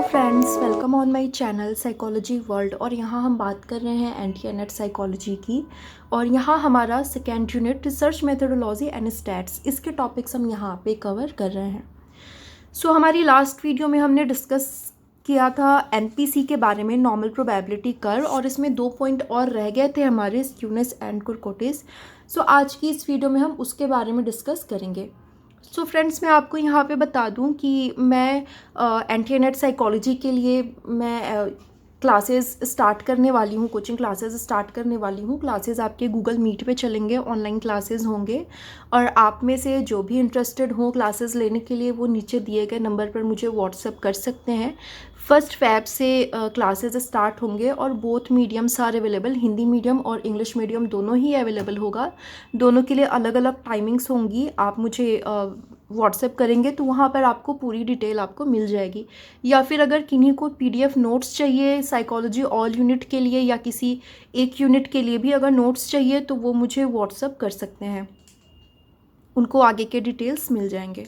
Friends, welcome on my channel psychology world. और यहाँ हम बात कर रहे हैं एंटी एनएट साइकोलॉजी की। और यहाँ हमारा second unit research methodology and stats, इसके टॉपिक्स हम यहाँ पे कवर कर रहे हैं। हमारी लास्ट वीडियो में हमने डिस्कस किया था एनपीसी के बारे में, नॉर्मल प्रोबेबिलिटी कर्व, और इसमें 2 पॉइंट और रह गए थे हमारे, स्क्यूनेस एंड कुरकोटिस। आज की इस वीडियो में हम उसके बारे में डिस्कस करेंगे। फ्रेंड्स, मैं आपको यहाँ पे बता दूँ कि मैं एंटी एनएट साइकोलॉजी के लिए मैं क्लासेस स्टार्ट करने वाली हूँ, कोचिंग क्लासेस स्टार्ट करने वाली हूँ। क्लासेस आपके गूगल मीट पे चलेंगे, ऑनलाइन क्लासेस होंगे। और आप में से जो भी इंटरेस्टेड हो क्लासेस लेने के लिए, वो नीचे दिए गए नंबर पर मुझे व्हाट्सएप कर सकते हैं। 1 फ़रवरी से क्लासेस स्टार्ट होंगे और both mediums are available, Hindi medium और इंग्लिश मीडियम दोनों ही अवेलेबल होगा। दोनों के लिए अलग अलग टाइमिंग्स होंगी। आप मुझे व्हाट्सएप करेंगे तो वहाँ पर आपको पूरी डिटेल आपको मिल जाएगी। या फिर अगर किन्हीं को पीडीएफ नोट्स चाहिए साइकोलॉजी ऑल यूनिट के लिए, या किसी एक यूनिट के लिए भी अगर नोट्स चाहिए, तो वो मुझे व्हाट्सएप कर सकते हैं, उनको आगे के डिटेल्स मिल जाएंगे।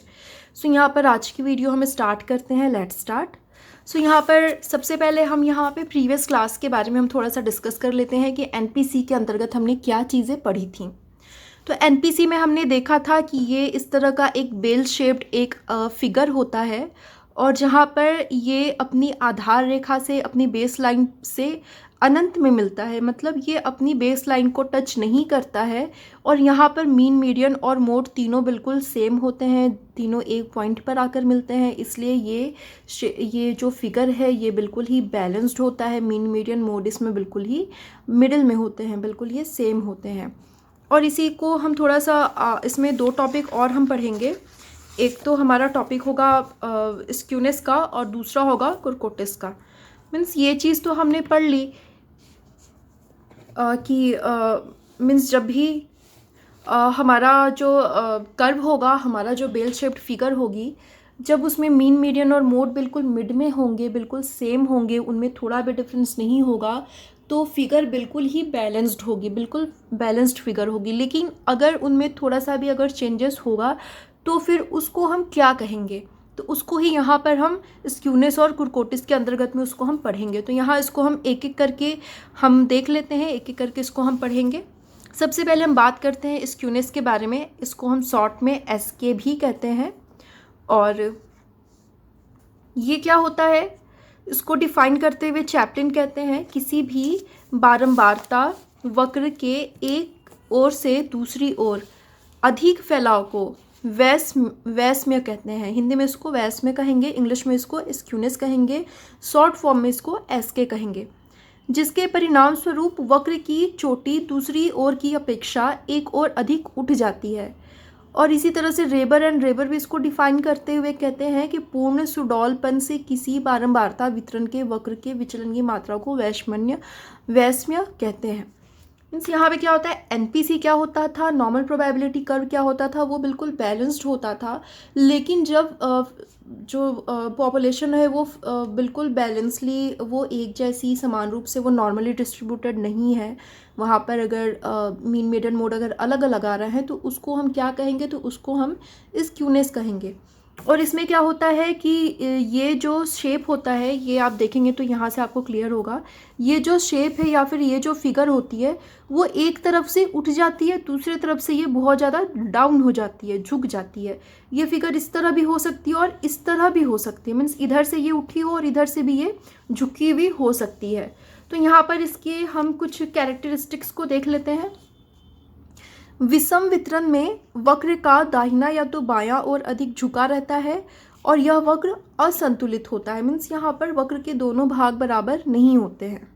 यहाँ पर आज की वीडियो हम स्टार्ट करते हैं। Let's start. यहाँ पर सबसे पहले हम यहाँ पे प्रीवियस क्लास के बारे में हम थोड़ा सा डिस्कस कर लेते हैं कि एनपीसी के अंतर्गत हमने क्या चीज़ें पढ़ी थी। तो एनपीसी में हमने देखा था कि ये इस तरह का एक बेल शेप्ड एक फिगर होता है, और जहाँ पर ये अपनी आधार रेखा से, अपनी बेस लाइन से अनंत में मिलता है। मतलब ये अपनी बेस लाइन को टच नहीं करता है। और यहाँ पर मीन, मीडियन और मोड तीनों बिल्कुल सेम होते हैं, तीनों एक पॉइंट पर आकर मिलते हैं। इसलिए ये जो फिगर है ये बिल्कुल ही बैलेंस्ड होता है। मीन, मीडियन, मोड इसमें बिल्कुल ही मिडिल में होते हैं, बिल्कुल ये सेम होते हैं। और इसी को हम थोड़ा सा इसमें 2 टॉपिक और हम पढ़ेंगे। एक तो हमारा टॉपिक होगा स्क्यूनेस का, और दूसरा होगा कुरकोटिस का। मीन्स ये चीज़ तो हमने पढ़ ली कि मीन्स जब भी हमारा जो कर्व होगा, हमारा जो बेल शेप्ड फिगर होगी, जब उसमें मीन, मीडियन और मोड बिल्कुल मिड में होंगे, बिल्कुल सेम होंगे, उनमें थोड़ा भी डिफरेंस नहीं होगा, तो फिगर बिल्कुल ही बैलेंस्ड होगी, बिल्कुल बैलेंस्ड फिगर होगी। लेकिन अगर उनमें थोड़ा सा भी अगर चेंजेस होगा, तो फिर उसको हम क्या कहेंगे? तो उसको ही यहाँ पर हम स्क्यूनेस और कुरकोटिस के अंतर्गत में उसको हम पढ़ेंगे। तो यहाँ इसको हम एक एक करके हम देख लेते हैं, एक एक करके इसको हम पढ़ेंगे। सबसे पहले हम बात करते हैं स्क्यूनेस के बारे में। इसको हम शॉर्ट में एसके भी कहते हैं। और ये क्या होता है, इसको डिफाइन करते हुए चैप्लिन कहते हैं किसी भी बारंबारता वक्र के एक ओर से दूसरी ओर अधिक फैलाव को वैषम्य कहते हैं। हिंदी में इसको वैषम्य कहेंगे, इंग्लिश में इसको स्क्यूनेस कहेंगे, शॉर्ट फॉर्म में इसको एसके कहेंगे, जिसके परिणाम स्वरूप वक्र की चोटी दूसरी ओर की अपेक्षा एक और अधिक उठ जाती है। और इसी तरह से रेबर भी इसको डिफाइन करते हुए कहते हैं कि पूर्ण सुडौलपन से किसी बारंबारता वितरण के वक्र के विचलन की मात्रा को वैषम्य कहते हैं। मीन्स यहाँ पे क्या होता है, एनपीसी क्या होता था, नॉर्मल प्रोबेबिलिटी कर्व क्या होता था, वो बिल्कुल बैलेंस्ड होता था। लेकिन जब जो पॉपुलेशन है वो बिल्कुल बैलेंसली, वो एक जैसी समान रूप से वो नॉर्मली डिस्ट्रीब्यूटेड नहीं है, वहाँ पर अगर मीन, मीडियन, मोड अगर अलग अलग आ रहा है, तो उसको हम क्या कहेंगे? तो उसको हम स्क्यूनेस कहेंगे। और इसमें क्या होता है कि ये जो शेप होता है, ये आप देखेंगे तो यहाँ से आपको क्लियर होगा, ये जो शेप है या फिर ये जो फिगर होती है, वो एक तरफ से उठ जाती है, दूसरी तरफ से ये बहुत ज़्यादा डाउन हो जाती है, झुक जाती है। ये फिगर इस तरह भी हो सकती है और इस तरह भी हो सकती है। मीन्स इधर से ये उठी हो और इधर से भी ये झुकी हुई हो सकती है। तो यहाँ पर इसके हम कुछ कैरेक्टरिस्टिक्स को देख लेते हैं। विषम वितरण में वक्र का दाहिना या तो बायां ओर अधिक झुका रहता है, और यह वक्र असंतुलित होता है। मीन्स यहाँ पर वक्र के दोनों भाग बराबर नहीं होते हैं।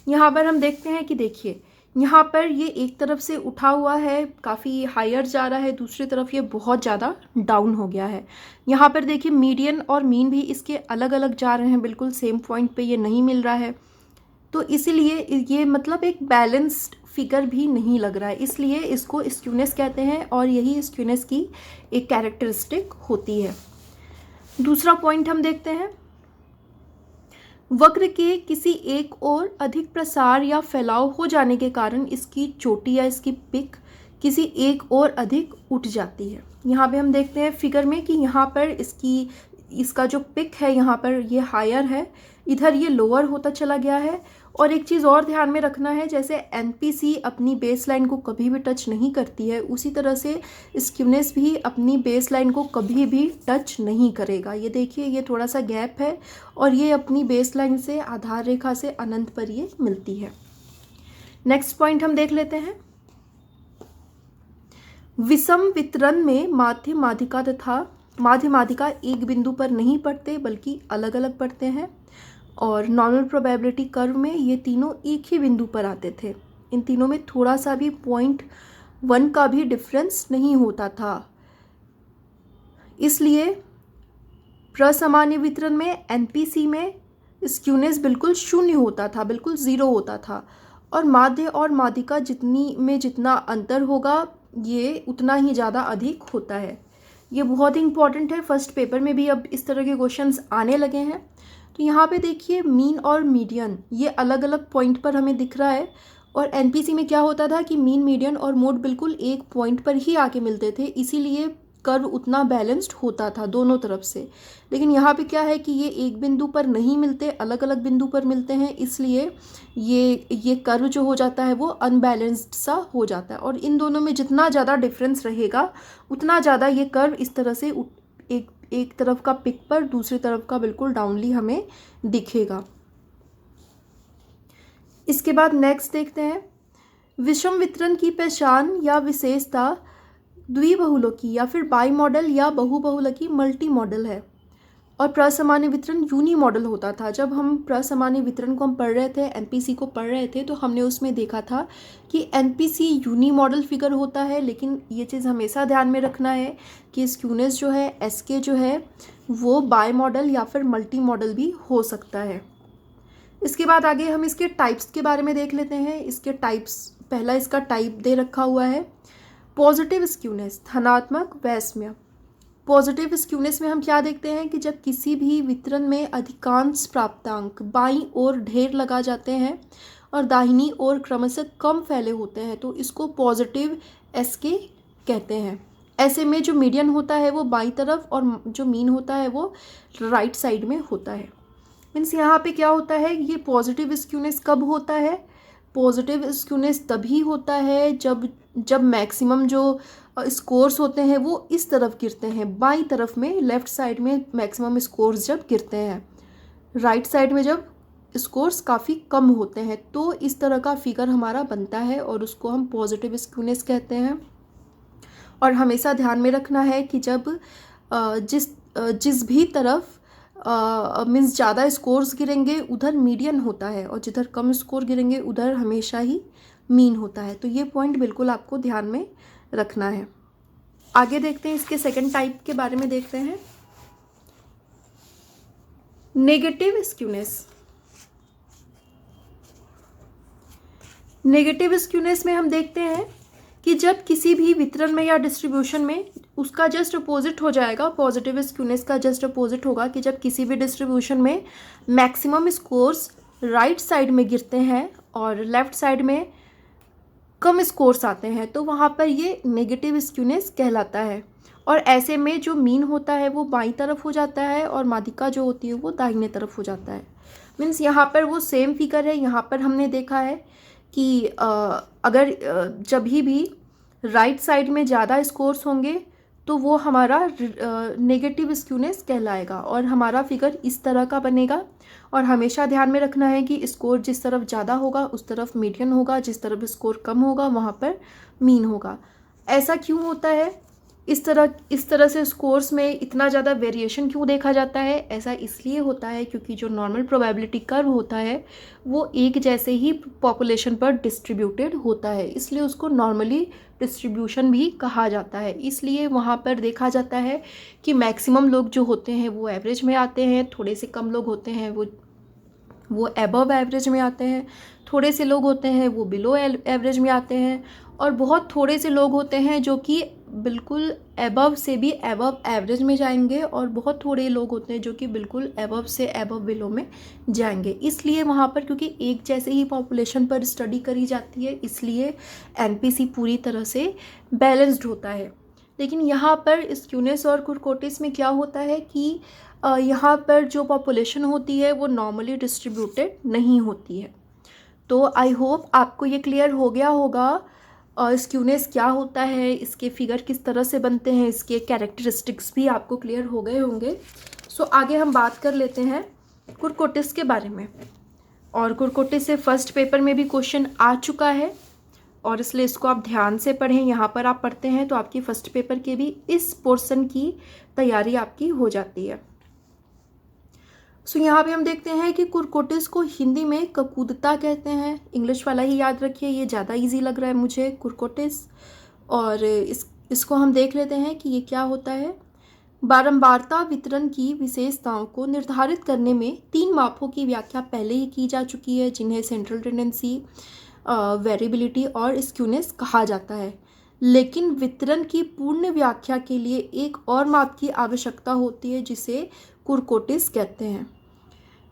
यहाँ पर हम देखते हैं कि देखिए, यहाँ पर ये एक तरफ से उठा हुआ है, काफ़ी हायर जा रहा है, दूसरी तरफ ये बहुत ज़्यादा डाउन हो गया है। यहाँ पर देखिए मीडियन और मीन भी इसके अलग अलग जा रहे हैं, बिल्कुल सेम पॉइंट पे ये नहीं मिल रहा है। तो इसीलिए ये मतलब एक बैलेंस्ड फिगर भी नहीं लग रहा है, इसलिए इसको स्क्यूनेस कहते हैं, और यही स्क्यूनेस की एक कैरेक्टरिस्टिक होती है। दूसरा पॉइंट हम देखते हैं, वक्र के किसी एक ओर अधिक प्रसार या फैलाव हो जाने के कारण इसकी चोटी या इसकी पिक किसी एक ओर अधिक उठ जाती है। यहाँ पे हम देखते हैं फिगर में कि यहाँ पर इसकी इसका जो पिक है यहाँ पर ये हायर है, इधर ये लोअर होता चला गया है। और एक चीज़ और ध्यान में रखना है, जैसे एनपीसी अपनी बेस लाइन को कभी भी टच नहीं करती है, उसी तरह से स्क्यूनेस भी अपनी बेस लाइन को कभी भी टच नहीं करेगा। ये देखिए, ये थोड़ा सा गैप है और ये अपनी बेस लाइन से आधार रेखा से अनंत पर ये मिलती है। नेक्स्ट पॉइंट हम देख लेते हैं। विषम वितरण में माध्य माध्यिका तथा माध्य माध्यिका एक बिंदु पर नहीं पड़ते बल्कि अलग अलग पड़ते हैं। और नॉर्मल प्रोबेबिलिटी कर्व में ये तीनों एक ही बिंदु पर आते थे। इन तीनों में थोड़ा सा भी 0.1 का भी डिफरेंस नहीं होता था। इसलिए प्रसामान्य वितरण में एनपीसी में स्क्यूनेस बिल्कुल शून्य होता था, बिल्कुल ज़ीरो होता था। और माध्य और माध्यिका जितना अंतर होगा ये उतना ही ज़्यादा अधिक होता है। ये बहुत ही इंपॉर्टेंट है, फर्स्ट पेपर में भी अब इस तरह के क्वेश्चंस आने लगे हैं। तो यहाँ पे देखिए, मीन और मीडियन ये अलग अलग पॉइंट पर हमें दिख रहा है। और एनपीसी में क्या होता था कि मीन, मीडियन और मोड बिल्कुल एक पॉइंट पर ही आके मिलते थे, इसीलिए कर्व उतना बैलेंस्ड होता था दोनों तरफ से। लेकिन यहाँ पे क्या है कि ये एक बिंदु पर नहीं मिलते, अलग अलग बिंदु पर मिलते हैं, इसलिए ये कर्व जो हो जाता है वो अनबैलेंस्ड सा हो जाता है। और इन दोनों में जितना ज़्यादा डिफरेंस रहेगा उतना ज़्यादा ये कर्व इस तरह से एक तरफ का पिक पर दूसरी तरफ का बिल्कुल डाउनली हमें दिखेगा। इसके बाद नेक्स्ट देखते हैं, विषम वितरण की पहचान या विशेषता द्विबहुलकी या फिर बाई मॉडल या बहुबहुलकी मल्टी मॉडल है। और प्रसामान्य वितरण यूनी मॉडल होता था। जब हम प्रसामान्य वितरण को हम पढ़ रहे थे, एनपीसी को पढ़ रहे थे, तो हमने उसमें देखा था कि एनपीसी यूनी मॉडल फिगर होता है। लेकिन ये चीज़ हमेशा ध्यान में रखना है कि स्क्यूनेस जो है, एसके जो है, वो बाय मॉडल या फिर मल्टी मॉडल भी हो सकता है। इसके बाद आगे हम इसके टाइप्स के बारे में देख लेते हैं। इसके टाइप्स, पहला इसका टाइप दे रखा हुआ है पॉजिटिव स्क्यूनेस, धनात्मक वैषम्य। पॉजिटिव स्क्यूनेस में हम क्या देखते हैं कि जब किसी भी वितरण में अधिकांश प्राप्तांक बाईं ओर ढेर लगा जाते हैं और दाहिनी ओर क्रमशः कम फैले होते हैं, तो इसको पॉजिटिव एसके कहते हैं। ऐसे में जो मीडियन होता है वो बाईं तरफ और जो मीन होता है वो राइट साइड में होता है। मीन्स यहाँ पे क्या होता है, ये पॉजिटिव स्क्यूनेस कब होता है? पॉजिटिव स्क्यूनेस तभी होता है जब मैक्सिमम जो स्कोर्स होते हैं वो इस तरफ गिरते हैं, बाईं तरफ में, लेफ़्ट साइड में मैक्सिमम स्कोर्स जब गिरते हैं, राइट साइड में जब स्कोर्स काफ़ी कम होते हैं, तो इस तरह का फिगर हमारा बनता है और उसको हम पॉजिटिव स्क्यूनेस कहते हैं। और हमेशा ध्यान में रखना है कि जब जिस भी तरफ मीन्स ज़्यादा स्कोर्स गिरेंगे उधर मीडियन होता है और जिधर कम स्कोर गिरेंगे उधर हमेशा ही मीन होता है। तो ये पॉइंट बिल्कुल आपको ध्यान में रखना है। आगे देखते हैं, इसके सेकंड टाइप के बारे में देखते हैं, नेगेटिव स्क्यूनेस। नेगेटिव स्क्यूनेस में हम देखते हैं कि जब किसी भी वितरण में या डिस्ट्रीब्यूशन में उसका जस्ट अपोजिट हो जाएगा, पॉजिटिव स्क्यूनेस का जस्ट अपोजिट होगा कि जब किसी भी डिस्ट्रीब्यूशन में मैक्सिमम स्कोर्स राइट साइड में गिरते हैं और लेफ्ट साइड में कम स्कोर्स आते हैं, तो वहाँ पर ये नेगेटिव स्क्यूनेस कहलाता है। और ऐसे में जो मीन होता है वो बाईं तरफ हो जाता है और माध्यिका जो होती है वो दाहिने तरफ हो जाता है। मीन्स यहाँ पर वो सेम फिगर है। यहाँ पर हमने देखा है कि अगर जब भी राइट साइड में ज़्यादा स्कोर्स होंगे तो वो हमारा नेगेटिव स्क्यूनेस कहलाएगा और हमारा फिगर इस तरह का बनेगा। और हमेशा ध्यान में रखना है कि स्कोर जिस तरफ ज़्यादा होगा उस तरफ मीडियन होगा, जिस तरफ स्कोर कम होगा वहाँ पर मीन होगा। ऐसा क्यों होता है? इस तरह से स्कोर्स में इतना ज़्यादा वेरिएशन क्यों देखा जाता है? ऐसा इसलिए होता है क्योंकि जो नॉर्मल प्रोबेबिलिटी कर्व होता है वो एक जैसे ही पॉपुलेशन पर डिस्ट्रीब्यूटेड होता है, इसलिए उसको नॉर्मली डिस्ट्रीब्यूशन भी कहा जाता है। इसलिए वहाँ पर देखा जाता है कि मैक्सिमम लोग जो होते हैं वो एवरेज में आते हैं, थोड़े से कम लोग होते हैं वो एबव एवरेज में आते हैं, थोड़े से लोग होते हैं वो बिलो एवरेज में आते हैं, और बहुत थोड़े से लोग होते हैं जो कि बिल्कुल एबव से भी एबव एवरेज में जाएंगे, और बहुत थोड़े लोग होते हैं जो कि बिल्कुल एबव से एबव बिलो में जाएंगे। इसलिए वहाँ पर क्योंकि एक जैसे ही पॉपुलेशन पर स्टडी करी जाती है, इसलिए एनपीसी पूरी तरह से बैलेंस्ड होता है। लेकिन यहाँ पर स्क्यूनेस और कुर्कोटिस में क्या होता है कि यहाँ पर जो पॉपुलेशन होती है वो नॉर्मली डिस्ट्रीब्यूटेड नहीं होती है। तो आई होप आपको ये क्लियर हो गया होगा स्क्यूनेस क्या होता है, इसके फिगर किस तरह से बनते हैं, इसके कैरेक्टरिस्टिक्स भी आपको क्लियर हो गए होंगे। सो आगे हम बात कर लेते हैं कुरकोटिस के बारे में। और कुरकोटिस से फर्स्ट पेपर में भी क्वेश्चन आ चुका है और इसलिए इसको आप ध्यान से पढ़ें। यहाँ पर आप पढ़ते हैं तो आपकी फर्स्ट पेपर के भी इस पोर्शन की तैयारी आपकी हो जाती है। सो यहाँ पे हम देखते हैं कि कुरकोटिस को हिंदी में ककूदता कहते हैं। इंग्लिश वाला ही याद रखिए, ये ज़्यादा इजी लग रहा है मुझे, कुरकोटिस। और इसको हम देख लेते हैं कि ये क्या होता है। बारंबारता वितरण की विशेषताओं को निर्धारित करने में 3 मापों की व्याख्या पहले ही की जा चुकी है, जिन्हें सेंट्रल टेंडेंसी, वेरिएबिलिटी और स्क्यूनेस कहा जाता है। लेकिन वितरण की पूर्ण व्याख्या के लिए एक और माप की आवश्यकता होती है, जिसे कुरकोटिस कहते हैं।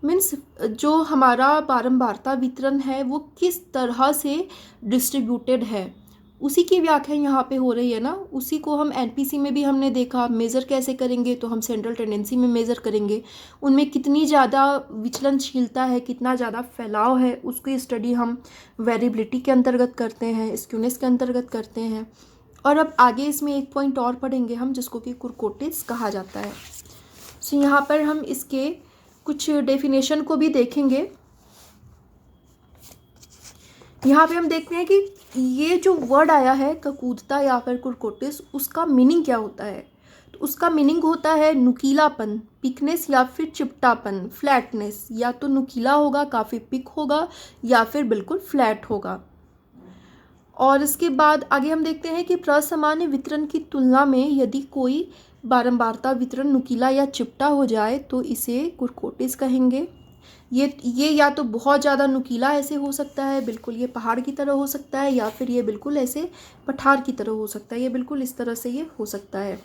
मीन्स जो हमारा बारंबारता वितरण है वो किस तरह से डिस्ट्रीब्यूटेड है, उसी की व्याख्या यहाँ पे हो रही है ना। उसी को हम एनपीसी में भी हमने देखा, मेज़र कैसे करेंगे, तो हम सेंट्रल टेंडेंसी में मेज़र करेंगे, उनमें कितनी ज़्यादा विचलनशीलता है, कितना ज़्यादा फैलाव है, उसकी स्टडी हम वेरिएबिलिटी के अंतर्गत करते हैं, स्क्यूनेस के अंतर्गत करते हैं। और अब आगे इसमें एक पॉइंट और पढ़ेंगे हम, जिसको कि कुरकोटिस कहा जाता है। सो यहाँ पर हम इसके कुछ डेफिनेशन को भी देखेंगे। यहाँ पे हम देखते हैं कि ये जो वर्ड आया है ककूदता या फिर कुरकोटिस, उसका मीनिंग क्या होता है। तो उसका मीनिंग होता है नुकीलापन, पिकनेस या फिर चिपटापन, फ्लैटनेस। या तो नुकीला होगा, काफ़ी पिक होगा, या फिर बिल्कुल फ्लैट होगा। और इसके बाद आगे हम देखते हैं कि प्रसामान्य वितरण की तुलना में यदि कोई बारंबारता वितरण नुकीला या चिपटा हो जाए तो इसे कुरकोटिस कहेंगे। ये या तो बहुत ज़्यादा नुकीला ऐसे हो सकता है, बिल्कुल ये पहाड़ की तरह हो सकता है, या फिर ये बिल्कुल ऐसे पठार की तरह हो सकता है, ये बिल्कुल इस तरह से ये हो सकता है।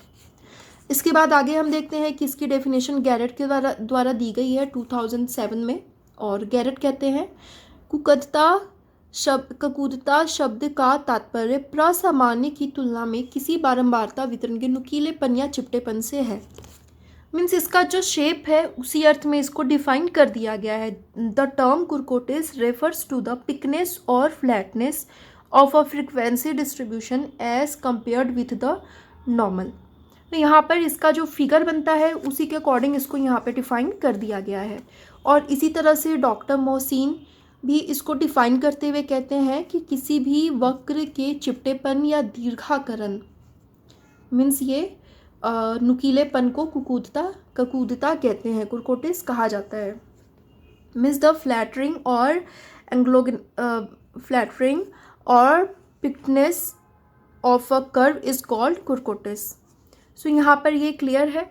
इसके बाद आगे हम देखते हैं कि इसकी डेफिनेशन गैरेट के द्वारा दी गई है 2007 में। और गैरेट कहते हैं ककूदता शब्द का तात्पर्य प्रसामान्य की तुलना में किसी बारंबारता वितरण के नुकीलेपन या चिपटेपन से है। मीन्स इसका जो शेप है उसी अर्थ में इसको डिफाइन कर दिया गया है। The term kurtosis refers to the peakness और flatness of a frequency distribution as compared with the normal. तो यहाँ पर इसका जो फिगर बनता है उसी के अकॉर्डिंग इसको यहाँ पे डिफाइन कर दिया गया है। और इसी तरह से डॉक्टर मोहसिन भी इसको डिफाइन करते हुए कहते हैं कि किसी भी वक्र के चिपटेपन या दीर्घाकरण, मीन्स ये नुकीलेपन को ककूदता कहते हैं, कुरकोटिस कहा जाता है। मीन्स द फ्लैटरिंग और peakness of a curve is called kurtosis. So यहाँ पर ये क्लियर है।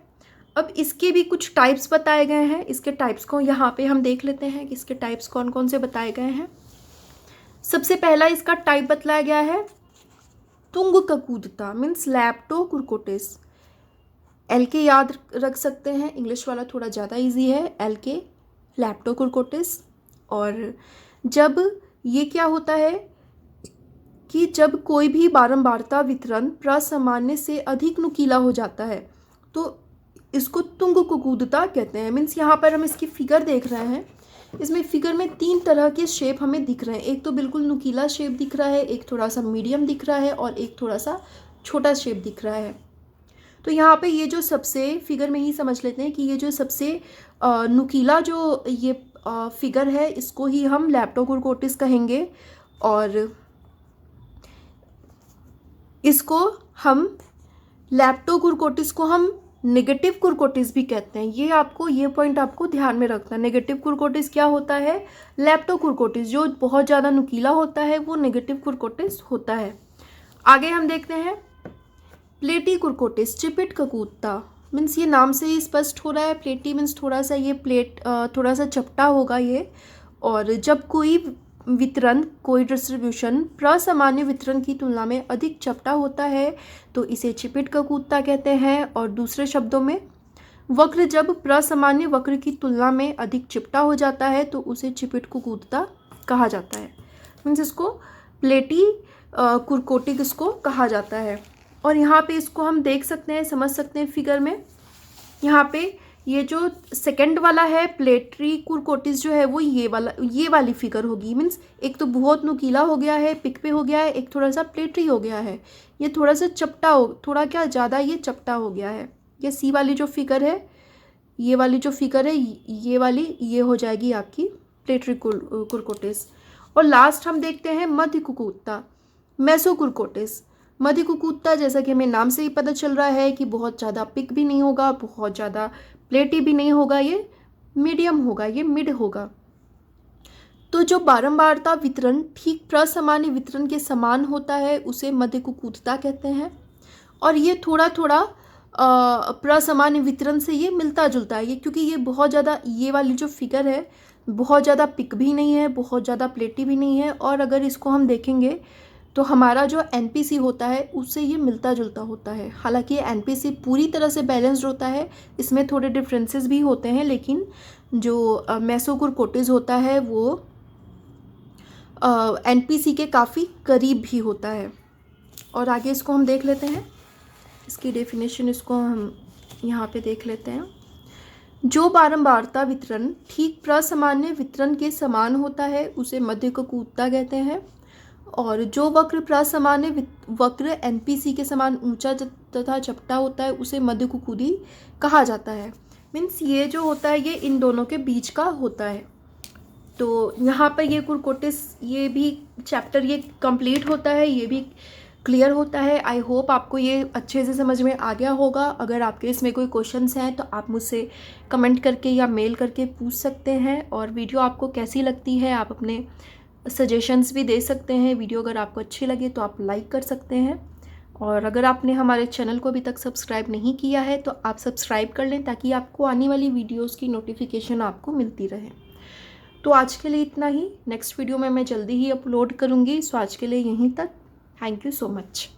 अब इसके भी कुछ टाइप्स बताए गए हैं। इसके टाइप्स को यहाँ पे हम देख लेते हैं कि इसके टाइप्स कौन कौन से बताए गए हैं। सबसे पहला इसका टाइप बतलाया गया है तुंग ककूदता, मीन्स लैप्टोकुरकोटिस। एल के याद रख सकते हैं, इंग्लिश वाला थोड़ा ज़्यादा इजी है, एल के लैप्टोकुरकोटिस। और जब ये क्या होता है कि जब कोई भी बारंबारता वितरण प्रसामान्य से अधिक नुकीला हो जाता है तो इसको तुंग ककूदता कहते हैं। मीन्स यहाँ पर हम इसकी फिगर देख रहे हैं, इसमें फिगर में 3 तरह के शेप हमें दिख रहे हैं। एक तो बिल्कुल नुकीला शेप दिख रहा है, एक थोड़ा सा मीडियम दिख रहा है, और एक थोड़ा सा छोटा शेप दिख रहा है। तो यहाँ पे ये जो सबसे फिगर में ही समझ लेते हैं कि ये जो सबसे नुकीला जो ये फिगर है इसको ही हम लैप्टोकुरकोटिस कहेंगे। और इसको हम लैप्टोकुरकोटिस को हम नेगेटिव कुरकोटिस भी कहते हैं। ये पॉइंट आपको ध्यान में रखना है। नेगेटिव कुरकोटिस क्या होता है? लैप्टोकुरकोटिस जो बहुत ज़्यादा नुकीला होता है वो नेगेटिव कुरकोटिस होता है। आगे हम देखते हैं प्लेटी कुरकोटिस, चिपिट ककूदता। मीन्स ये नाम से ही स्पष्ट हो रहा है, प्लेटी मीन्स थोड़ा सा ये प्लेट थोड़ा सा चपटा होगा ये। और जब कोई वितरण, कोई डिस्ट्रीब्यूशन प्रसामान्य वितरण की तुलना में अधिक चपटा होता है तो इसे चिपिट ककूदता कहते हैं। और दूसरे शब्दों में वक्र जब प्रसामान्य वक्र की तुलना में अधिक चिपटा हो जाता है तो उसे चिपिट ककूदता कहा जाता है। मीन्स इसको प्लेटी कुरकोटिक इसको कहा जाता है। और यहाँ पे इसको हम देख सकते हैं, समझ सकते हैं फिगर में। यहाँ पे ये जो सेकंड वाला है प्लेटरी कुरकोटिस जो है वो ये वाली फिगर होगी। मीन्स एक तो बहुत नुकीला हो गया है, पिक पे हो गया है, एक थोड़ा सा प्लेटरी हो गया है, ये थोड़ा सा चपटा हो, थोड़ा क्या ज़्यादा ये चपटा हो गया है। ये सी वाली जो फिगर है, ये वाली जो फिगर है, ये वाली ये हो जाएगी आपकी प्लेटरी कुरकोटिस। और लास्ट हम देखते हैं मध्य कुकुत्ता मेसोकुरकोटिस। मध्य कुकुत्ता जैसा कि हमें नाम से ही पता चल रहा है कि बहुत ज़्यादा पिक भी नहीं होगा, बहुत ज़्यादा प्लेटी भी नहीं होगा, ये मीडियम होगा, ये मिड होगा। तो जो बारंबारता वितरण ठीक प्रसामान्य वितरण के समान होता है उसे मध्य कुकुत्ता कहते हैं। और ये थोड़ा थोड़ा प्रसामान्य वितरण से ये मिलता जुलता है, ये क्योंकि ये बहुत ज़्यादा, ये वाली जो फिगर है बहुत ज़्यादा पिक भी नहीं है, बहुत ज़्यादा प्लेटी भी नहीं है। और अगर इसको हम देखेंगे तो हमारा जो एनपीसी होता है उससे ये मिलता जुलता होता है। हालांकि ये एनपीसी पूरी तरह से बैलेंस्ड होता है, इसमें थोड़े डिफरेंसेस भी होते हैं, लेकिन जो मेसोकुरकोटिस होता है वो एनपीसी के काफ़ी करीब भी होता है। और आगे इसको हम देख लेते हैं, इसकी डेफिनेशन इसको हम यहाँ पे देख लेते हैं। जो बारंबारता वितरण ठीक प्रसामान्य वितरण के समान होता है उसे मध्य कुकुत्ता कहते हैं। और जो वक्र प्रसामान्य वक्र एनपीसी के समान ऊंचा तथा चपटा होता है उसे मध्य कुकुदी कहा जाता है। मीन्स ये जो होता है ये इन दोनों के बीच का होता है। तो यहाँ पर ये कुरकोटिस, ये भी चैप्टर ये कंप्लीट होता है, ये भी क्लियर होता है। आई होप आपको ये अच्छे से समझ में आ गया होगा। अगर आपके इसमें कोई क्वेश्चंस हैं तो आप मुझसे कमेंट करके या मेल करके पूछ सकते हैं। और वीडियो आपको कैसी लगती है आप अपने सजेशंस भी दे सकते हैं। वीडियो अगर आपको अच्छी लगे तो आप लाइक कर सकते हैं। और अगर आपने हमारे चैनल को अभी तक सब्सक्राइब नहीं किया है तो आप सब्सक्राइब कर लें ताकि आपको आने वाली वीडियोस की नोटिफिकेशन आपको मिलती रहे। तो आज के लिए इतना ही, नेक्स्ट वीडियो में मैं जल्दी ही अपलोड करूँगी। सो आज के लिए यहीं तक, थैंक यू सो मच।